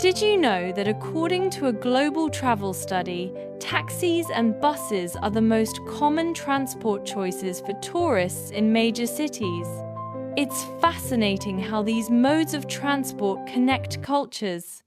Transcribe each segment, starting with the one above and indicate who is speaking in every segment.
Speaker 1: Did you know that according to a global travel study, taxis and buses are the most common transport choices for tourists in major cities? It's fascinating how these modes of transport connect cultures.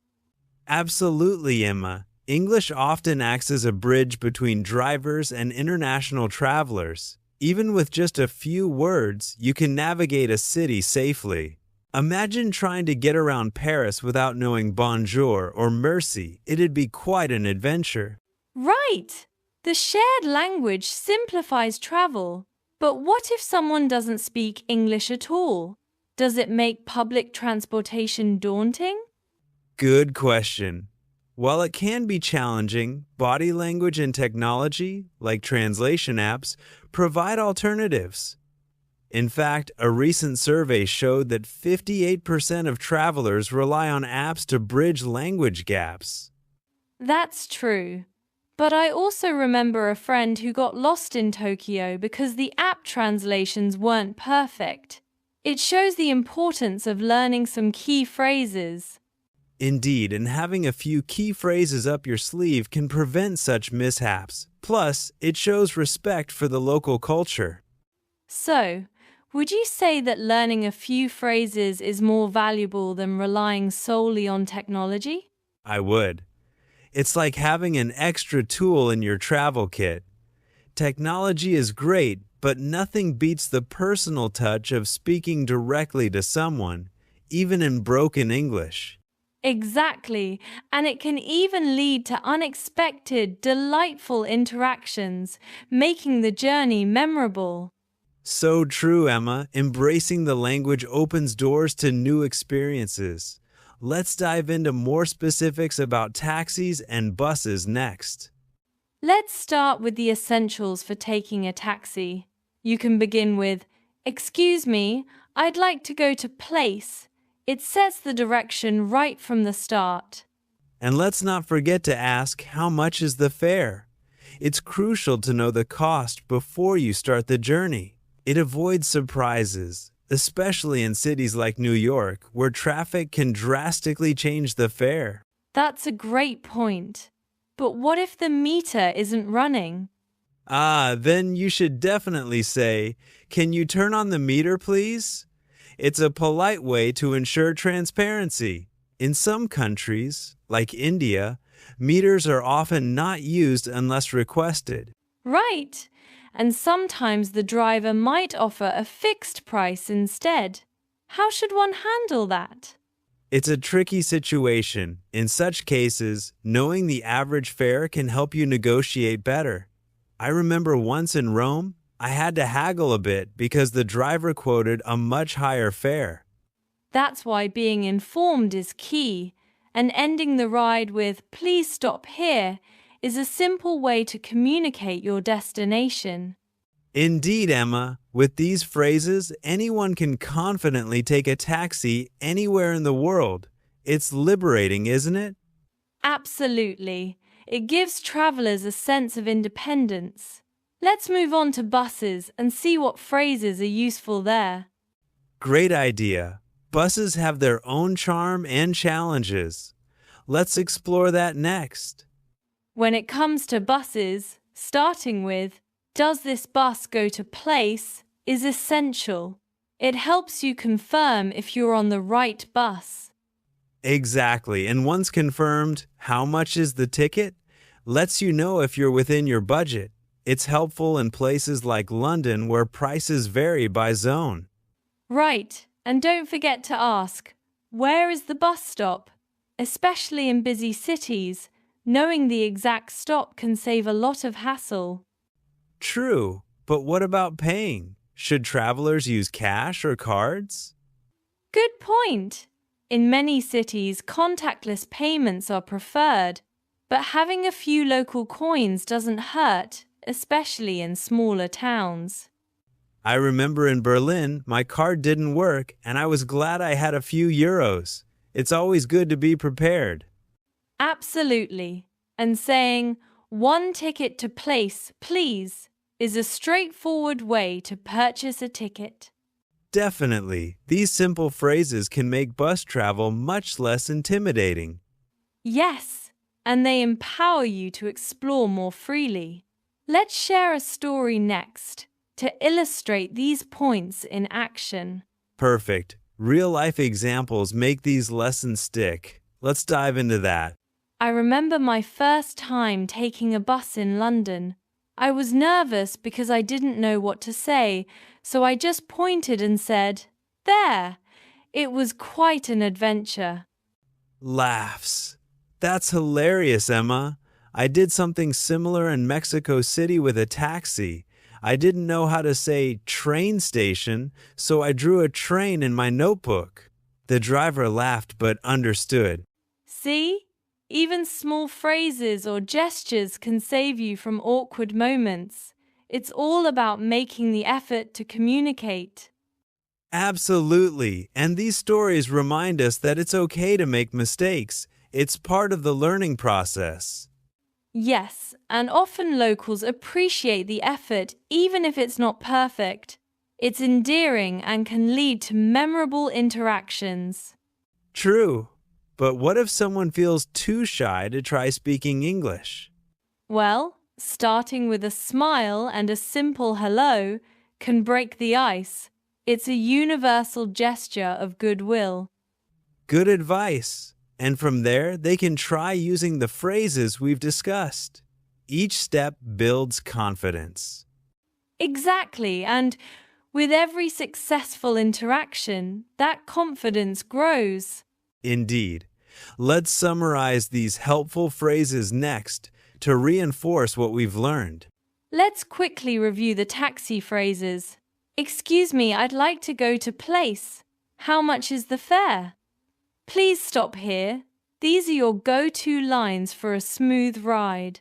Speaker 2: Absolutely, Emma. English often acts as a bridge between drivers and international travelers. Even with just a few words, you can navigate a city safely. Imagine trying to get around Paris without knowing bonjour or merci. It'd be quite an adventure.
Speaker 1: Right! The shared language simplifies travel. But what if someone doesn't speak English at all? Does it make public transportation daunting?
Speaker 2: Good question. While it can be challenging, body language and technology, like translation apps, provide alternatives. In fact, a recent survey showed that 58% of travelers rely on apps to bridge language gaps.
Speaker 1: That's true. But I also remember a friend who got lost in Tokyo because the app translations weren't perfect. It shows the importance of learning some key phrases.
Speaker 2: Indeed, and having a few key phrases up your sleeve can prevent such mishaps. Plus, it shows respect for the local culture.
Speaker 1: So, would you say that learning a few phrases is more valuable than relying solely on technology?
Speaker 2: I would. It's like having an extra tool in your travel kit. Technology is great, but nothing beats the personal touch of speaking directly to someone, even in broken English.
Speaker 1: Exactly, and it can even lead to unexpected, delightful interactions, making the journey memorable.
Speaker 2: So true, Emma. Embracing the language opens doors to new experiences. Let's dive into more specifics about taxis and buses next.
Speaker 1: Let's start with the essentials for taking a taxi. You can begin with, "Excuse me, I'd like to go to place." It sets the direction right from the start.
Speaker 2: And let's not forget to ask, how much is the fare? It's crucial to know the cost before you start the journey. It avoids surprises, especially in cities like New York, where traffic can drastically change the fare.
Speaker 1: That's a great point. But what if the meter isn't running?
Speaker 2: Then you should definitely say, "Can you turn on the meter, please?" It's a polite way to ensure transparency. In some countries, like India, meters are often not used unless requested.
Speaker 1: Right. And sometimes the driver might offer a fixed price instead. How should one handle that?
Speaker 2: It's a tricky situation. In such cases, knowing the average fare can help you negotiate better. I remember once in Rome, I had to haggle a bit because the driver quoted a much higher fare.
Speaker 1: That's why being informed is key, and ending the ride with "please stop here" is a simple way to communicate your destination.
Speaker 2: Indeed, Emma, with these phrases, anyone can confidently take a taxi anywhere in the world. It's liberating, isn't it?
Speaker 1: Absolutely. It gives travelers a sense of independence. Let's move on to buses and see what phrases are useful there.
Speaker 2: Great idea. Buses have their own charm and challenges. Let's explore that next.
Speaker 1: When it comes to buses, starting with, "Does this bus go to place?" is essential. It helps you confirm if you're on the right bus.
Speaker 2: Exactly, and once confirmed, how much is the ticket? Lets you know if you're within your budget. It's helpful in places like London where prices vary by zone.
Speaker 1: Right, and don't forget to ask, "Where is the bus stop?" Especially in busy cities, knowing the exact stop can save a lot of hassle.
Speaker 2: True, but what about paying? Should travelers use cash or cards?
Speaker 1: Good point. In many cities, contactless payments are preferred, but having a few local coins doesn't hurt, especially in smaller towns.
Speaker 2: I remember in Berlin, my card didn't work, and I was glad I had a few euros. It's always good to be prepared.
Speaker 1: Absolutely. And saying, "One ticket to place, please," is a straightforward way to purchase a ticket.
Speaker 2: Definitely, these simple phrases can make bus travel much less intimidating.
Speaker 1: Yes, and they empower you to explore more freely. Let's share a story next to illustrate these points in action.
Speaker 2: Perfect. Real-life examples make these lessons stick. Let's dive into that.
Speaker 1: I remember my first time taking a bus in London. I was nervous because I didn't know what to say, so I just pointed and said, "There." It was quite an adventure.
Speaker 2: Laughs. That's hilarious, Emma. I did something similar in Mexico City with a taxi. I didn't know how to say train station, so I drew a train in my notebook. The driver laughed but understood.
Speaker 1: See? Even small phrases or gestures can save you from awkward moments. It's all about making the effort to communicate.
Speaker 2: Absolutely, and these stories remind us that it's okay to make mistakes. It's part of the learning process.
Speaker 1: Yes, and often locals appreciate the effort even if it's not perfect. It's endearing and can lead to memorable interactions.
Speaker 2: True, but what if someone feels too shy to try speaking English?
Speaker 1: Well, starting with a smile and a simple hello can break the ice. It's a universal gesture of goodwill.
Speaker 2: Good advice. And from there, they can try using the phrases we've discussed. Each step builds confidence.
Speaker 1: Exactly, and with every successful interaction, that confidence grows.
Speaker 2: Indeed. Let's summarize these helpful phrases next to reinforce what we've learned.
Speaker 1: Let's quickly review the taxi phrases. Excuse me, I'd like to go to place. How much is the fare? Please stop here. These are your go-to lines for a smooth ride.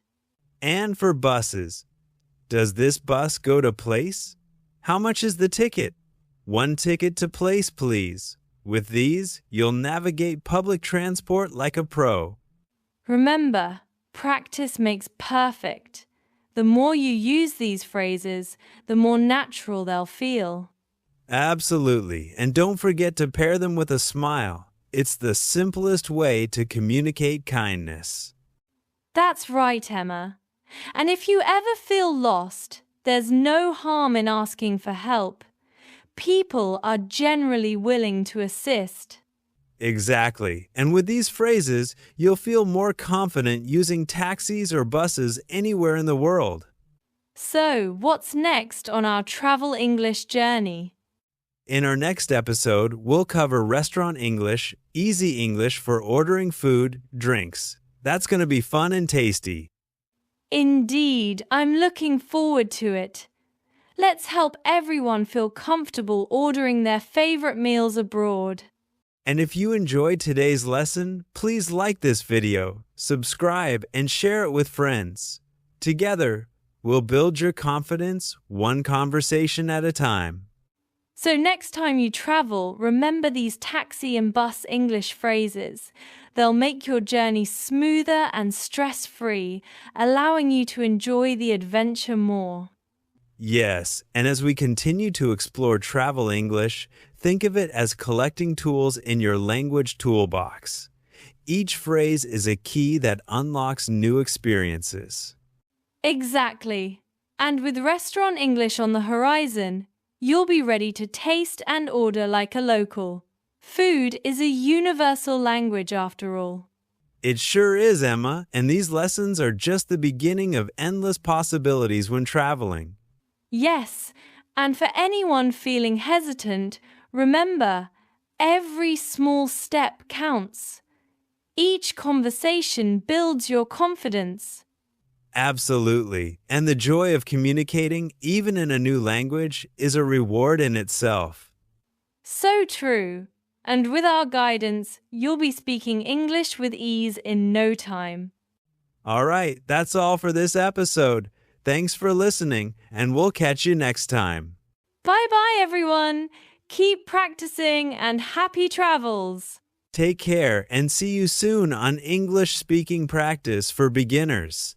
Speaker 2: And for buses. Does this bus go to place? How much is the ticket? One ticket to place, please. With these, you'll navigate public transport like a pro.
Speaker 1: Remember, practice makes perfect. The more you use these phrases, the more natural they'll feel.
Speaker 2: Absolutely, and don't forget to pair them with a smile. It's the simplest way to communicate kindness.
Speaker 1: That's right, Emma. And if you ever feel lost, there's no harm in asking for help. People are generally willing to assist.
Speaker 2: Exactly, and with these phrases, you'll feel more confident using taxis or buses anywhere in the world.
Speaker 1: So, what's next on our travel English journey?
Speaker 2: In our next episode, we'll cover restaurant English, easy English for ordering food, drinks. That's going to be fun and tasty.
Speaker 1: Indeed, I'm looking forward to it. Let's help everyone feel comfortable ordering their favorite meals abroad.
Speaker 2: And if you enjoyed today's lesson, please like this video, subscribe, and share it with friends. Together, we'll build your confidence one conversation at a time.
Speaker 1: So next time you travel, remember these taxi and bus English phrases. They'll make your journey smoother and stress-free, allowing you to enjoy the adventure more.
Speaker 2: Yes, and as we continue to explore travel English, think of it as collecting tools in your language toolbox. Each phrase is a key that unlocks new experiences.
Speaker 1: Exactly. And with restaurant English on the horizon, you'll be ready to taste and order like a local. Food is a universal language after all.
Speaker 2: It sure is, Emma, and these lessons are just the beginning of endless possibilities when traveling.
Speaker 1: Yes, and for anyone feeling hesitant, remember, every small step counts. Each conversation builds your confidence.
Speaker 2: Absolutely, and the joy of communicating, even in a new language, is a reward in itself.
Speaker 1: So true. And with our guidance, you'll be speaking English with ease in no time.
Speaker 2: All right, that's all for this episode. Thanks for listening, and we'll catch you next time.
Speaker 1: Bye-bye, everyone. Keep practicing and happy travels.
Speaker 2: Take care and see you soon on English Speaking Practice for Beginners.